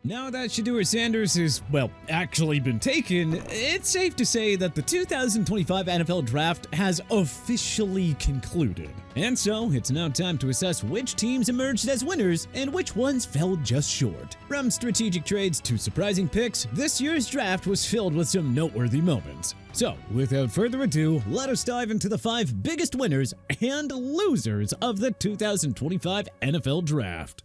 Now that Shedeur Sanders is, well, actually been taken, it's safe to say that the 2025 NFL Draft has officially concluded. And so, it's now time to assess which teams emerged as winners and which ones fell just short. From strategic trades to surprising picks, this year's draft was filled with some noteworthy moments. So, without further ado, let us dive into the 5 biggest winners and losers of the 2025 NFL Draft.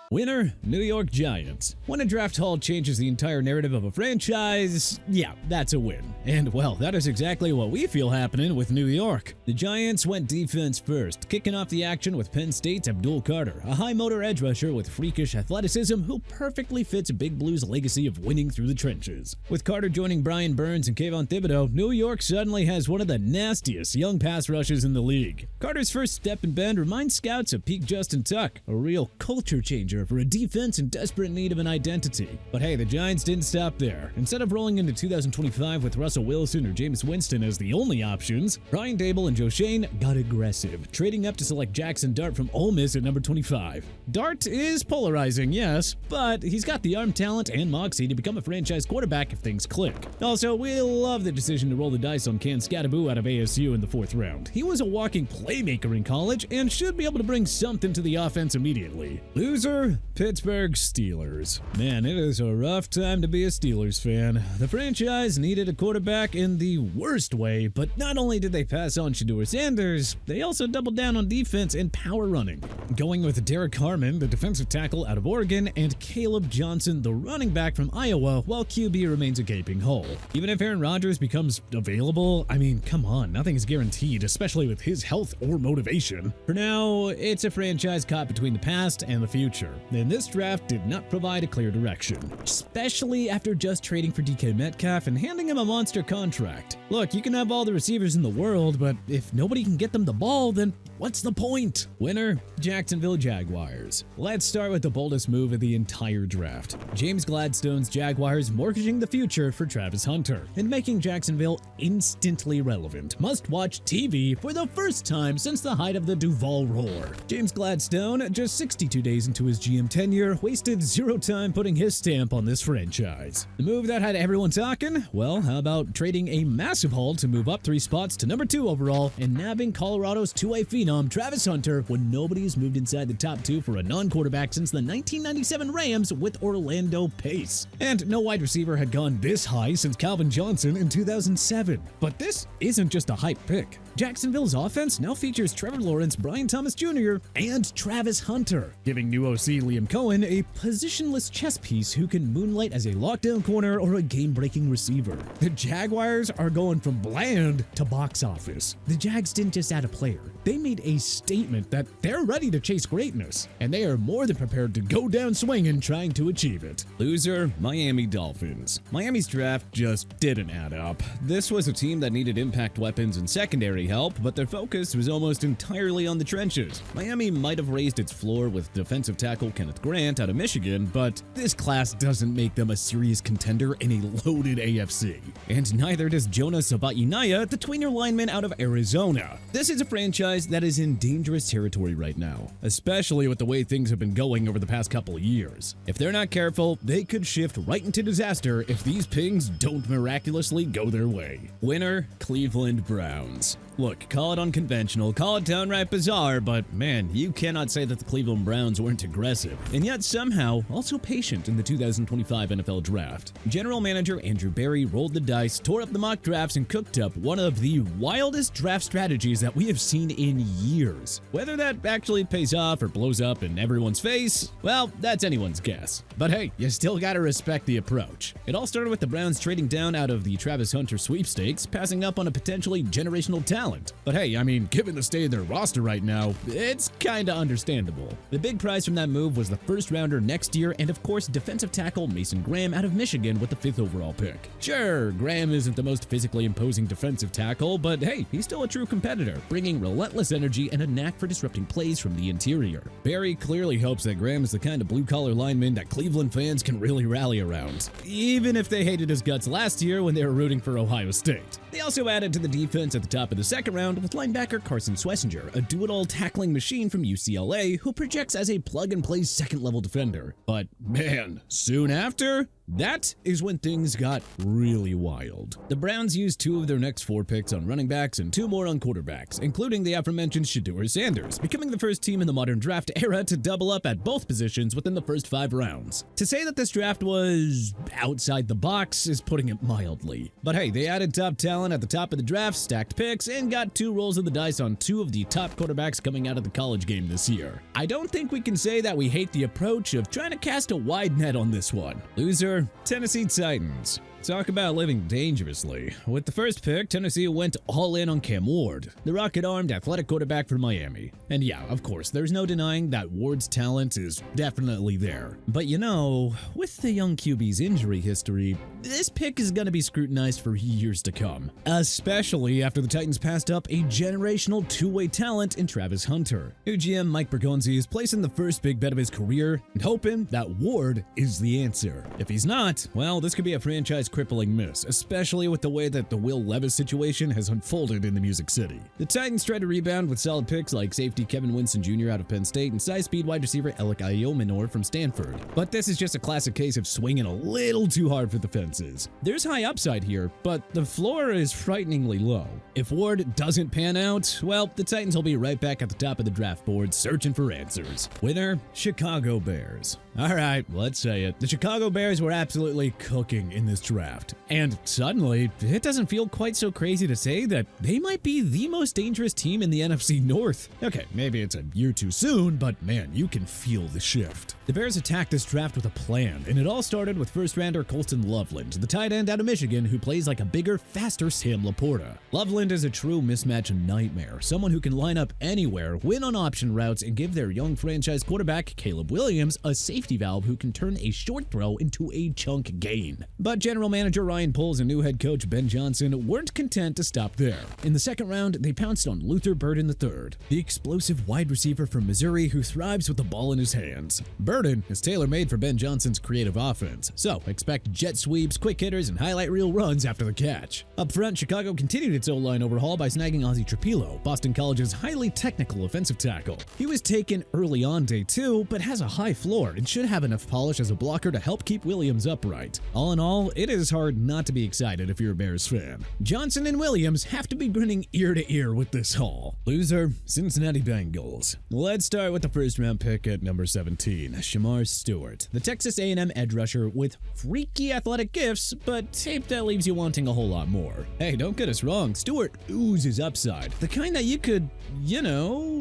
Winner, New York Giants. When a draft haul changes the entire narrative of a franchise, yeah, that's a win. And well, that is exactly what we feel happening with New York. The Giants went defense first, kicking off the action with Penn State's Abdul Carter, a high-motor edge rusher with freakish athleticism who perfectly fits Big Blue's legacy of winning through the trenches. With Carter joining Brian Burns and Kayvon Thibodeau, New York suddenly has one of the nastiest young pass rushes in the league. Carter's first step and bend reminds scouts of peak Justin Tuck, a real culture changer for a defense in desperate need of an identity. But hey, the Giants didn't stop there. Instead of rolling into 2025 with Russell Wilson or Jameis Winston as the only options, Brian Dable and Joe Shane got aggressive, trading up to select Jackson Dart from Ole Miss at number 25. Dart is polarizing, yes, but he's got the arm talent and moxie to become a franchise quarterback if things click. Also, we love the decision to roll the dice on Ken Scadaboo out of ASU in the 4th round. He was a walking playmaker in college and should be able to bring something to the offense immediately. Loser, Pittsburgh Steelers. Man, it is a rough time to be a Steelers fan. The franchise needed a quarterback in the worst way, but not only did they pass on Shedeur Sanders, they also doubled down on defense and power running, going with Derek Harmon, the defensive tackle out of Oregon, and Caleb Johnson, the running back from Iowa, while QB remains a gaping hole. Even if Aaron Rodgers becomes available, I mean, come on, nothing is guaranteed, especially with his health or motivation. For now, it's a franchise caught between the past and the future, and this draft did not provide a clear direction, especially after just trading for DK Metcalf and handing him a monster contract. Look, you can have all the receivers in the world, but if nobody can get them the ball, then what's the point? Winner, Jacksonville Jaguars. Let's start with the boldest move of the entire draft. James Gladstone's Jaguars mortgaging the future for Travis Hunter and making Jacksonville instantly relevant. Must-watch TV for the first time since the height of the Duval Roar. James Gladstone, just 62 days into his GM tenure, wasted zero time putting his stamp on this franchise. The move that had everyone talking? Well, how about trading a massive haul to move up 3 spots to number 2 overall and nabbing Colorado's two-way phenom Travis Hunter when nobody's moved inside the top 2 for a non-quarterback since the 1997 Rams with Orlando Pace. And no wide receiver had gone this high since Calvin Johnson in 2007. But this isn't just a hype pick. Jacksonville's offense now features Trevor Lawrence, Brian Thomas Jr., and Travis Hunter, giving new OC Liam Cohen a positionless chess piece who can moonlight as a lockdown corner or a game-breaking receiver. The Jaguars are going from bland to box office. The Jags didn't just add a player. They made a statement that they're ready to chase greatness, and they are more than prepared to go down swinging trying to achieve it. Loser, Miami Dolphins. Miami's draft just didn't add up. This was a team that needed impact weapons and secondary help, but their focus was almost entirely on the trenches. Miami might have raised its floor with defensive tackle Kenneth Grant out of Michigan, but this class doesn't make them a serious contender in a loaded AFC. And neither does Jonah Sabatinaya, the tweener lineman out of Arizona. This is a franchise that is in dangerous territory right now, especially with the way things have been going over the past couple of years. If they're not careful, they could shift right into disaster if these pings don't miraculously go their way. Winner, Cleveland Browns. Look, call it unconventional, call it downright bizarre, but man, you cannot say that the Cleveland Browns weren't aggressive, and yet somehow also patient in the 2025 NFL Draft. General Manager Andrew Berry rolled the dice, tore up the mock drafts, and cooked up one of the wildest draft strategies that we have seen in years. Whether that actually pays off or blows up in everyone's face, well, that's anyone's guess. But hey, you still gotta respect the approach. It all started with the Browns trading down out of the Travis Hunter sweepstakes, passing up on a potentially generational talent. But hey, I mean, given the state of their roster right now, it's kinda understandable. The big prize from that move was the first rounder next year and of course defensive tackle Mason Graham out of Michigan with the 5th overall pick. Sure, Graham isn't the most physically imposing defensive tackle, but hey, he's still a true competitor, bringing relentless energy and a knack for disrupting plays from the interior. Barry clearly hopes that Graham is the kind of blue-collar lineman that Cleveland fans can really rally around, even if they hated his guts last year when they were rooting for Ohio State. They also added to the defense at the top of the second round with linebacker Carson Swessinger, a do-it-all tackling machine from UCLA who projects as a plug-and-play second-level defender. But man, soon after, that is when things got really wild. The Browns used 2 of their next 4 picks on running backs and 2 more on quarterbacks, including the aforementioned Shedeur Sanders, becoming the first team in the modern draft era to double up at both positions within the first 5 rounds. To say that this draft was outside the box is putting it mildly. But hey, they added top talent at the top of the draft, stacked picks, and got 2 rolls of the dice on 2 of the top quarterbacks coming out of the college game this year. I don't think we can say that we hate the approach of trying to cast a wide net on this one. Loser, Tennessee Titans. Talk about living dangerously. With the first pick, Tennessee went all in on Cam Ward, the rocket-armed athletic quarterback from Miami. And yeah, of course, there's no denying that Ward's talent is definitely there. But you know, with the young QB's injury history, this pick is going to be scrutinized for years to come. Especially after the Titans passed up a generational two-way talent in Travis Hunter. New GM Mike Bergonzi is placing the first big bet of his career and hoping that Ward is the answer. If he's not, well, this could be a franchise crippling miss, especially with the way that the Will Levis situation has unfolded in the Music City. The Titans tried to rebound with solid picks like safety Kevin Winston Jr. out of Penn State and size-speed wide receiver Alec Iomenor from Stanford. But this is just a classic case of swinging a little too hard for the fences. There's high upside here, but the floor is frighteningly low. If Ward doesn't pan out, well, the Titans will be right back at the top of the draft board searching for answers. Winner, Chicago Bears. Alright, let's say it. The Chicago Bears were absolutely cooking in this draft. And suddenly, it doesn't feel quite so crazy to say that they might be the most dangerous team in the NFC North. Okay, maybe it's a year too soon, but man, you can feel the shift. The Bears attacked this draft with a plan, and it all started with first-rounder Colston Loveland, the tight end out of Michigan who plays like a bigger, faster Sam Laporta. Loveland is a true mismatch nightmare, someone who can line up anywhere, win on option routes, and give their young franchise quarterback, Caleb Williams, a safety valve who can turn a short throw into a chunk gain. But general manager Ryan Poles and new head coach Ben Johnson weren't content to stop there. In the second round, they pounced on Luther Burden III, the explosive wide receiver from Missouri who thrives with the ball in his hands. Burden is tailor-made for Ben Johnson's creative offense, so expect jet sweeps, quick hitters, and highlight reel runs after the catch. Up front, Chicago continued its O-line overhaul by snagging Ozzie Trapilo, Boston College's highly technical offensive tackle. He was taken early on day 2, but has a high floor and should have enough polish as a blocker to help keep Williams upright. All in all, it is hard not to be excited if you're a Bears fan. Johnson and Williams have to be grinning ear to ear with this haul. Loser, Cincinnati Bengals. Let's start with the first-round pick at number 17, Shamar Stewart, the Texas A&M edge rusher with freaky athletic gifts, but tape that leaves you wanting a whole lot more. Hey, don't get us wrong, Stewart oozes upside, the kind that you could,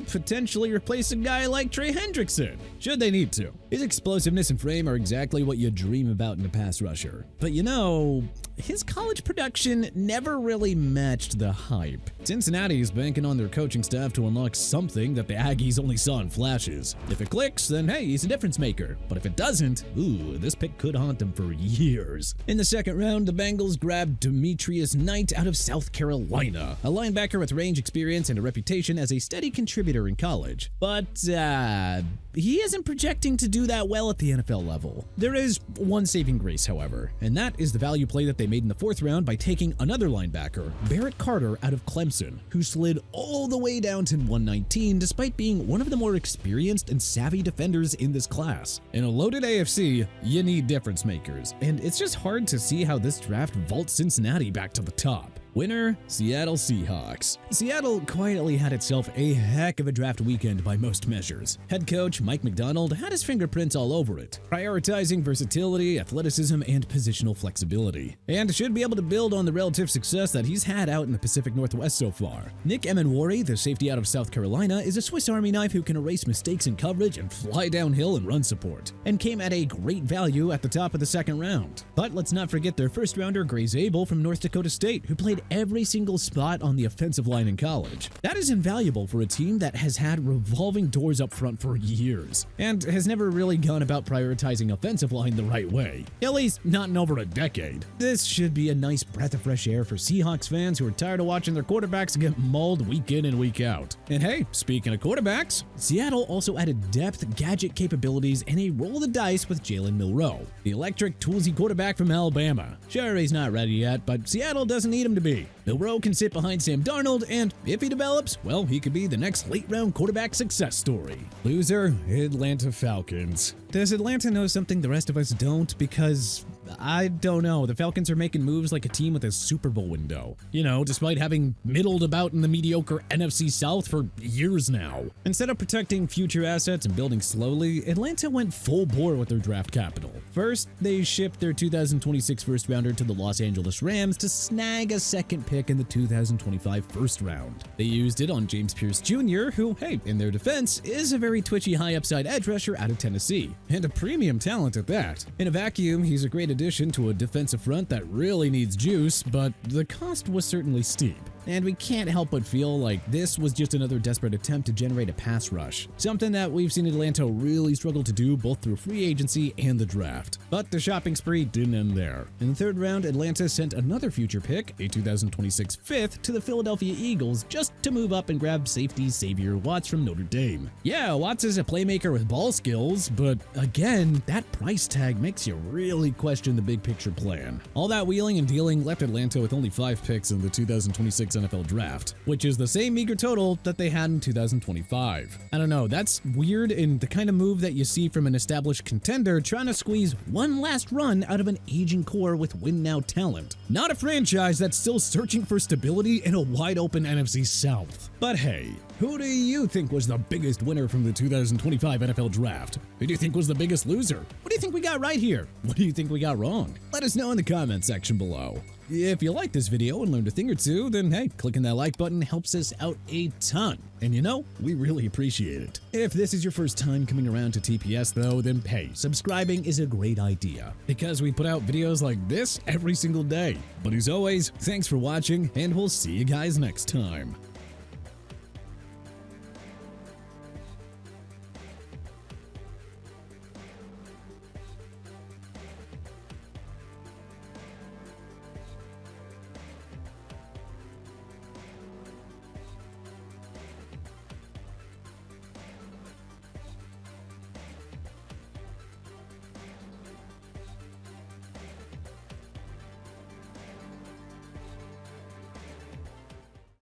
potentially replace a guy like Trey Hendrickson, should they need to. His explosiveness and frame are exactly what you dream about in a pass rusher. But his college production never really matched the hype. Cincinnati is banking on their coaching staff to unlock something that the Aggies only saw in flashes. If it clicks, then hey, he's a difference maker. But if it doesn't, this pick could haunt them for years. In the second round, the Bengals grabbed Demetrius Knight out of South Carolina, a linebacker with range experience and a reputation as a steady contributor in college. But, he isn't projecting to do that well at the NFL level. There is one saving grace, however, and that is the value play that they made in the fourth round by taking another linebacker, Barrett Carter out of Clemson, who slid all the way down to 119 despite being one of the more experienced and savvy defenders in this class. In a loaded AFC, you need difference makers, and it's just hard to see how this draft vaults Cincinnati back to the top. Winner, Seattle Seahawks. Seattle quietly had itself a heck of a draft weekend by most measures. Head coach Mike McDonald had his fingerprints all over it, prioritizing versatility, athleticism, and positional flexibility, and should be able to build on the relative success that he's had out in the Pacific Northwest so far. Nick Emenwari, the safety out of South Carolina, is a Swiss Army knife who can erase mistakes in coverage and fly downhill in run support, and came at a great value at the top of the second round. But let's not forget their first rounder Gray Zabel from North Dakota State, who played every single spot on the offensive line in college. That is invaluable for a team that has had revolving doors up front for years, and has never really gone about prioritizing offensive line the right way, at least not in over a decade. This should be a nice breath of fresh air for Seahawks fans who are tired of watching their quarterbacks get mauled week in and week out. And hey, speaking of quarterbacks, Seattle also added depth, gadget capabilities, and a roll of the dice with Jalen Milroe, the electric, toolsy quarterback from Alabama. Sure, he's not ready yet, but Seattle doesn't need him to be. QB. Milroe can sit behind Sam Darnold, and if he develops, well, he could be the next late-round quarterback success story. Loser, Atlanta Falcons. Does Atlanta know something the rest of us don't? Because I don't know. The Falcons are making moves like a team with a Super Bowl window. You know, despite having middled about in the mediocre NFC South for years now. Instead of protecting future assets and building slowly, Atlanta went full bore with their draft capital. First, they shipped their 2026 first rounder to the Los Angeles Rams to snag a second pick in the 2025 first round. They used it on James Pierce Jr., who, hey, in their defense, is a very twitchy high upside edge rusher out of Tennessee, and a premium talent at that. In a vacuum, he's a great addition to a defensive front that really needs juice, but the cost was certainly steep. And we can't help but feel like this was just another desperate attempt to generate a pass rush, something that we've seen Atlanta really struggle to do both through free agency and the draft. But the shopping spree didn't end there. In the third round, Atlanta sent another future pick, a 2026 fifth, to the Philadelphia Eagles just to move up and grab safety Xavier Watts from Notre Dame. Yeah, Watts is a playmaker with ball skills, but again, that price tag makes you really question the big picture plan. All that wheeling and dealing left Atlanta with only 5 picks in the 2026 NFL draft, which is the same meager total that they had in 2025. I don't know, that's weird and the kind of move that you see from an established contender trying to squeeze one last run out of an aging core with win-now talent. Not a franchise that's still searching for stability in a wide-open NFC South. But hey, who do you think was the biggest winner from the 2025 NFL Draft? Who do you think was the biggest loser? What do you think we got right here? What do you think we got wrong? Let us know in the comment section below. If you liked this video and learned a thing or two, then hey, clicking that like button helps us out a ton. And you know, we really appreciate it. If this is your first time coming around to TPS though, then hey, subscribing is a great idea because we put out videos like this every single day. But as always, thanks for watching and we'll see you guys next time.